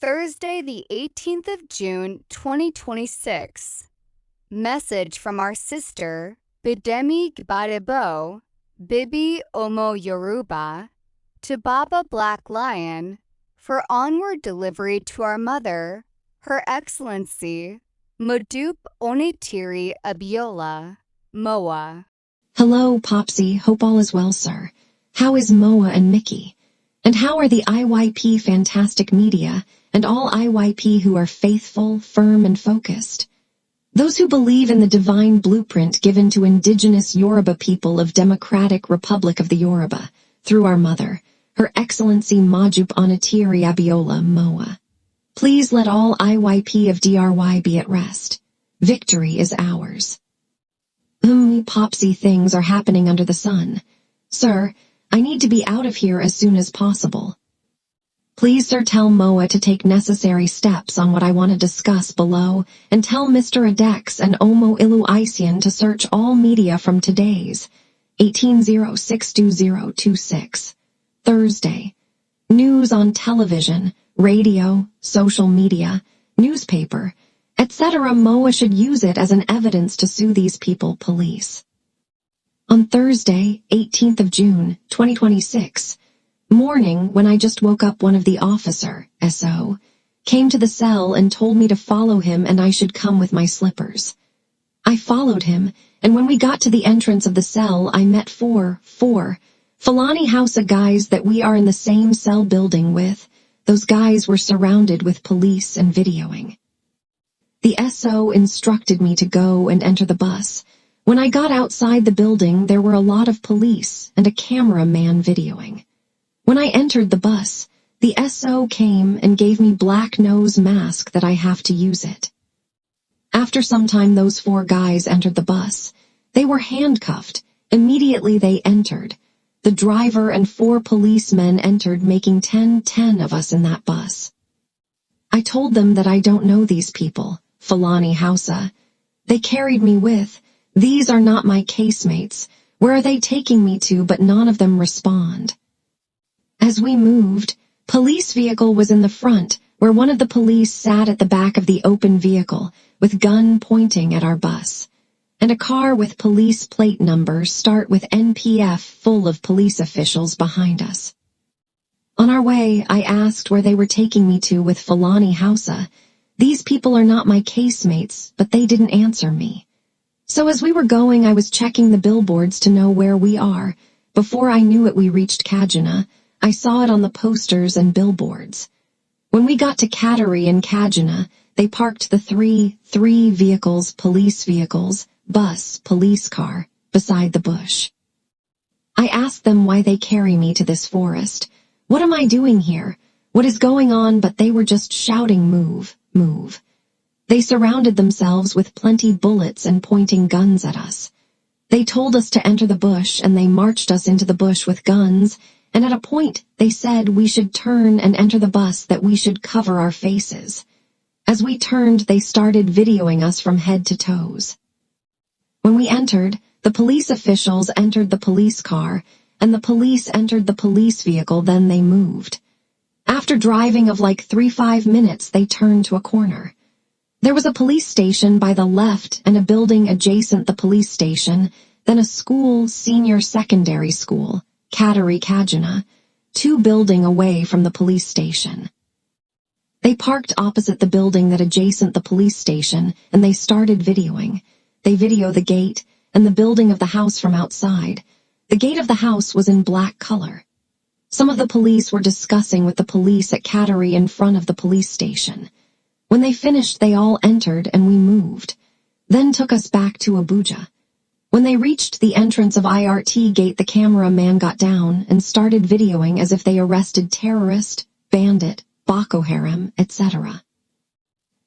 Thursday, the 18th of June, 2026. Message from our sister, Abidemi Gbadebo, Bibi Omo Yoruba, to Baba Black Lion, for onward delivery to our mother, Her Excellency, Modupe Onitiri Abiola, Moa. Hello, Popsy. Hope all is well, sir. How is Moa and Mickey? And how are the IYP Fantastic Media and all IYP who are faithful, firm, and focused? Those who believe in the divine blueprint given to indigenous Yoruba people of Democratic Republic of the Yoruba, through our mother, Her Excellency Modupe Onitiri Abiola, Moa. Please let all IYP of DRY be at rest. Victory is ours. Popsy, things are happening under the sun. Sir, I need to be out of here as soon as possible. Please, sir, tell Moa to take necessary steps on what I want to discuss below, and tell Mr. Adex and Omo Ilu Isian to search all media from today's 18062026, Thursday. News on television, radio, social media, newspaper, etc. Moa should use it as an evidence to sue these people, police. On Thursday, 18th of June, 2026, morning, when I just woke up, one of the officer, SO, came to the cell and told me to follow him and I should come with my slippers. I followed him, and when we got to the entrance of the cell, I met four Fulani Hausa guys that we are in the same cell building with. Those guys were surrounded with police and videoing. The SO instructed me to go and enter the bus. When I got outside the building, there were a lot of police and a cameraman videoing. When I entered the bus, the SO came and gave me black nose mask that I have to use it. After some time, those four guys entered the bus. They were handcuffed. Immediately they entered. The driver and four policemen entered, making 10 of us in that bus. I told them that I don't know these people, Fulani Hausa. They carried me with, "These are not my casemates. Where are they taking me to?" But none of them respond. As we moved, police vehicle was in the front, where one of the police sat at the back of the open vehicle, with gun pointing at our bus. And a car with police plate numbers start with NPF full of police officials behind us. On our way, I asked where they were taking me to with Fulani Hausa. These people are not my casemates, but they didn't answer me. So as we were going, I was checking the billboards to know where we are. Before I knew it, we reached Kajuna. I saw it on the posters and billboards. When we got to Katari and Kajuna, they parked the three vehicles, police vehicles, bus, police car, beside the bush. I asked them why they carry me to this forest. What am I doing here? What is going on? But they were just shouting, "Move, move." They surrounded themselves with plenty bullets and pointing guns at us. They told us to enter the bush, and they marched us into the bush with guns, and at a point they said we should turn and enter the bus, that we should cover our faces. As we turned, they started videoing us from head to toes. When we entered, the police officials entered the police car, and the police entered the police vehicle, then they moved. After driving of like 3-5 minutes, they turned to a corner. There was a police station by the left and a building adjacent the police station, then a school, senior secondary school, Katari Kajuna, 2 building away from the police station. They parked opposite the building that adjacent the police station, and they started videoing. They video the gate and the building of the house from outside. The gate of the house was in black color. Some of the police were discussing with the police at Katari in front of the police station. When they finished, they all entered and we moved, then took us back to Abuja. When they reached the entrance of IRT gate, the cameraman got down and started videoing as if they arrested terrorist, bandit, Boko Haram, etc.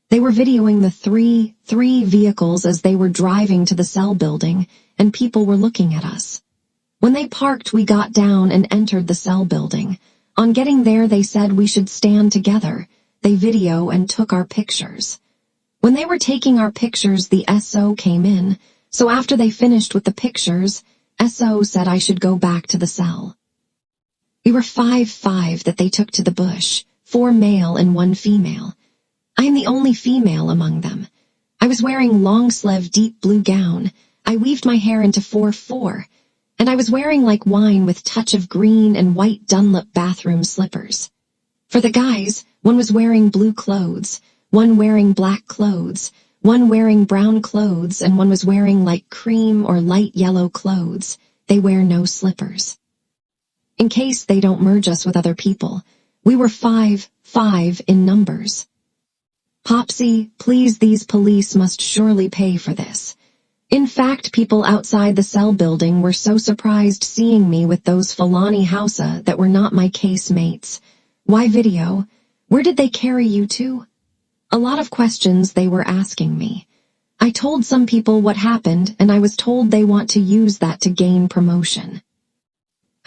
They were videoing the three vehicles as they were driving to the cell building, and people were looking at us. When they parked, we got down and entered the cell building. On getting there, they said we should stand together. They video and took our pictures. When they were taking our pictures, the SO came in, so after they finished with the pictures, SO said I should go back to the cell. We were 5 that they took to the bush, 4 male and 1 female. I am the only female among them. I was wearing long-sleeve deep blue gown. I weaved my hair into 4/4, and I was wearing like wine with touch of green and white Dunlop bathroom slippers. For the guys, one was wearing blue clothes, one wearing black clothes, one wearing brown clothes, and one was wearing light cream or light yellow clothes. They wear no slippers. In case they don't merge us with other people, we were 5 in numbers. Popsy, please, these police must surely pay for this. In fact, people outside the cell building were so surprised seeing me with those Fulani Hausa that were not my case mates. Why video? Where did they carry you to? A lot of questions they were asking me. I told some people what happened, and I was told they want to use that to gain promotion.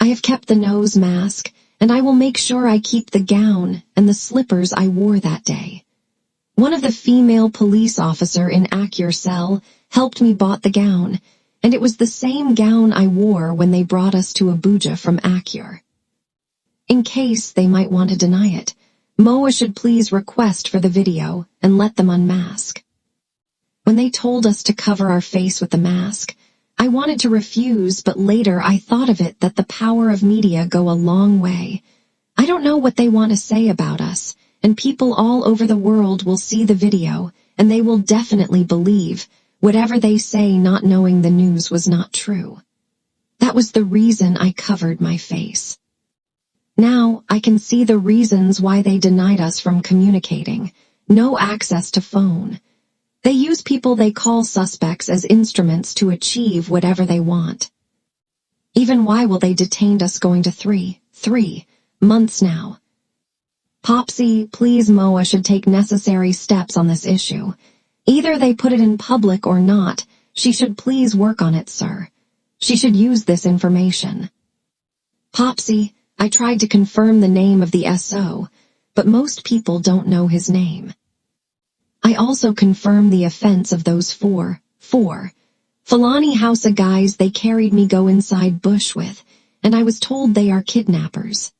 I have kept the nose mask, and I will make sure I keep the gown and the slippers I wore that day. One of the female police officer in Acure cell helped me bought the gown, and it was the same gown I wore when they brought us to Abuja from Acure. In case they might want to deny it, Moa should please request for the video and let them unmask. When they told us to cover our face with the mask, I wanted to refuse, but later I thought of it that the power of media go a long way. I don't know what they want to say about us, and people all over the world will see the video, and they will definitely believe whatever they say, not knowing the news was not true. That was the reason I covered my face. Now I can see the reasons why they denied us from communicating. No access to phone. They use people they call suspects as instruments to achieve whatever they want. Even why will they detained us going to 3 months now? Popsy, please, Moa should take necessary steps on this issue. Either they put it in public or not. She should please work on it, sir. She should use this information. Popsy, I tried to confirm the name of the SO, but most people don't know his name. I also confirmed the offense of those 4 Fulani Hausa guys they carried me go inside bush with, and I was told they are kidnappers.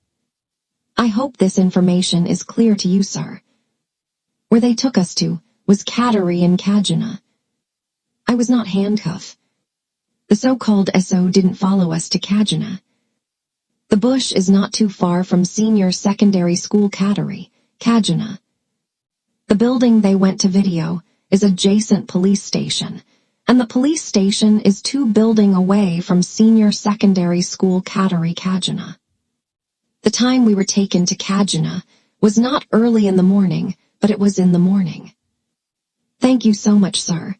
I hope this information is clear to you, sir. Where they took us to was Katari and Kajuna. I was not handcuffed. The so-called SO didn't follow us to Kajuna. The bush is not too far from senior secondary school Katari, Kajuna. The building they went to video is adjacent police station, and the police station is 2 buildings away from senior secondary school Katari, Kajuna. The time we were taken to Kajuna was not early in the morning, but it was in the morning. Thank you so much, sir.